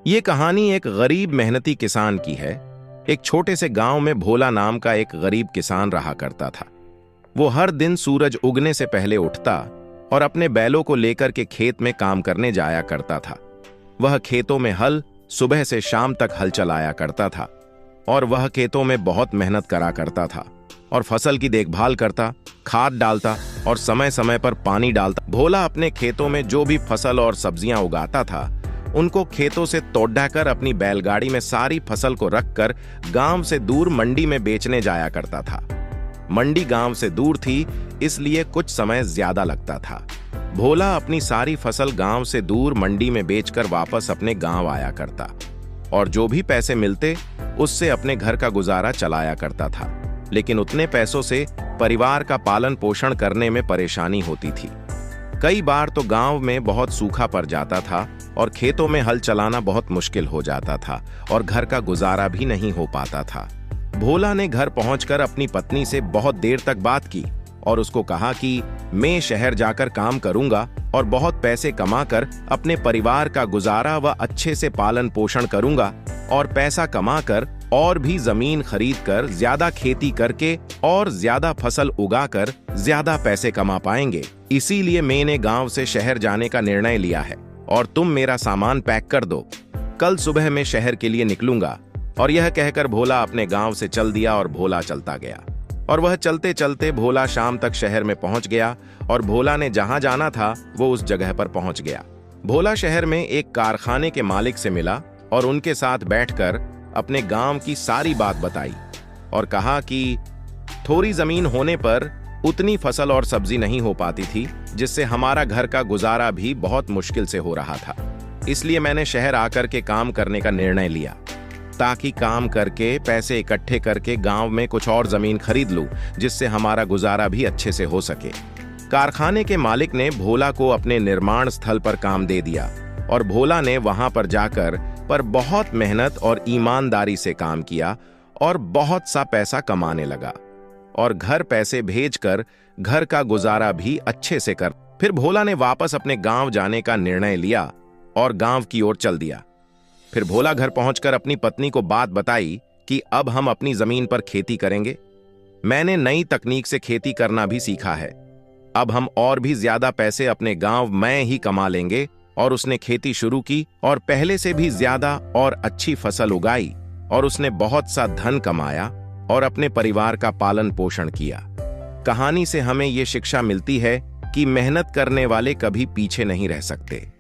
ये कहानी एक गरीब मेहनती किसान की है। एक छोटे से गांव में भोला नाम का एक गरीब किसान रहा करता था। वो हर दिन सूरज उगने से पहले उठता और अपने बैलों को लेकर के खेत में काम करने जाया करता था। वह खेतों में हल सुबह से शाम तक हल चलाया करता था और वह खेतों में बहुत मेहनत करा करता था और फसल की देखभाल करता, खाद डालता और समय समय पर पानी डालता। भोला अपने खेतों में जो भी फसल और सब्जियां उगाता था उनको खेतों से तोड़कर अपनी बैलगाड़ी में सारी फसल को रखकर गांव से दूर मंडी में बेचने जाया करता था। मंडी गांव से दूर थी, इसलिए कुछ समय ज्यादा लगता था। भोला अपनी सारी फसल गांव से दूर मंडी में बेचकर वापस अपने गांव आया करता और जो भी पैसे मिलते उससे अपने घर का गुजारा चलाया करता था। लेकिन उतने पैसों से परिवार का पालन पोषण करने में परेशानी होती थी। कई बार तो गांव में बहुत सूखा पड़ जाता था और खेतों में हल चलाना बहुत मुश्किल हो जाता था और घर का गुजारा भी नहीं हो पाता था। भोला ने घर पहुंचकर अपनी पत्नी से बहुत देर तक बात की और उसको कहा कि मैं शहर जाकर काम करूंगा और बहुत पैसे कमाकर अपने परिवार का गुजारा व अच्छे से पालन पोषण करूंगा और पैसा कमाकर और भी जमीन खरीदकर ज्यादा खेती करके और ज्यादा फसल उगाकर ज्यादा पैसे कमा पाएंगे। इसीलिए मैंने गांव से शहर जाने का निर्णय लिया है और तुम मेरा सामान पैक कर दो। कल सुबह मैं शहर के लिए निकलूंगा। और यह कहकर भोला अपने गांव से चल दिया और भोला चलता गया। और वह चलते चलते भोला शाम तक शहर में पहुंच गया और भोला ने जहां जाना था वो उस जगह पर पहुंच गया। भोला शहर में एक कारखाने के मालिक से मिला और उनके साथ बैठकर अपने गांव की सारी बात बताई और कहा कि थोड़ी जमीन होने पर उतनी फसल और सब्जी नहीं हो पाती थी, जिससे हमारा घर का गुजारा भी बहुत मुश्किल से हो रहा था। इसलिए मैंने शहर आकर के काम करने का निर्णय लिया ताकि काम करके पैसे इकट्ठे करके गांव में कुछ और जमीन खरीद लूं, जिससे हमारा गुजारा भी अच्छे से हो सके। कारखाने के मालिक ने भोला को अपने निर्माण स्थल पर काम दे दिया और भोला ने वहां पर जाकर बहुत मेहनत और ईमानदारी से काम किया और बहुत सा पैसा कमाने लगा और घर पैसे भेजकर घर का गुजारा भी अच्छे से कर। फिर भोला ने वापस अपने गांव जाने का निर्णय लिया और गांव की ओर चल दिया। फिर भोला घर पहुंचकर अपनी पत्नी को बात बताई कि अब हम अपनी जमीन पर खेती करेंगे। मैंने नई तकनीक से खेती करना भी सीखा है। अब हम और भी ज्यादा पैसे अपने गांव में ही कमा लेंगे। और उसने खेती शुरू की और पहले से भी ज्यादा और अच्छी फसल उगाई और उसने बहुत सा धन कमाया और अपने परिवार का पालन पोषण किया। कहानी से हमें ये शिक्षा मिलती है कि मेहनत करने वाले कभी पीछे नहीं रह सकते।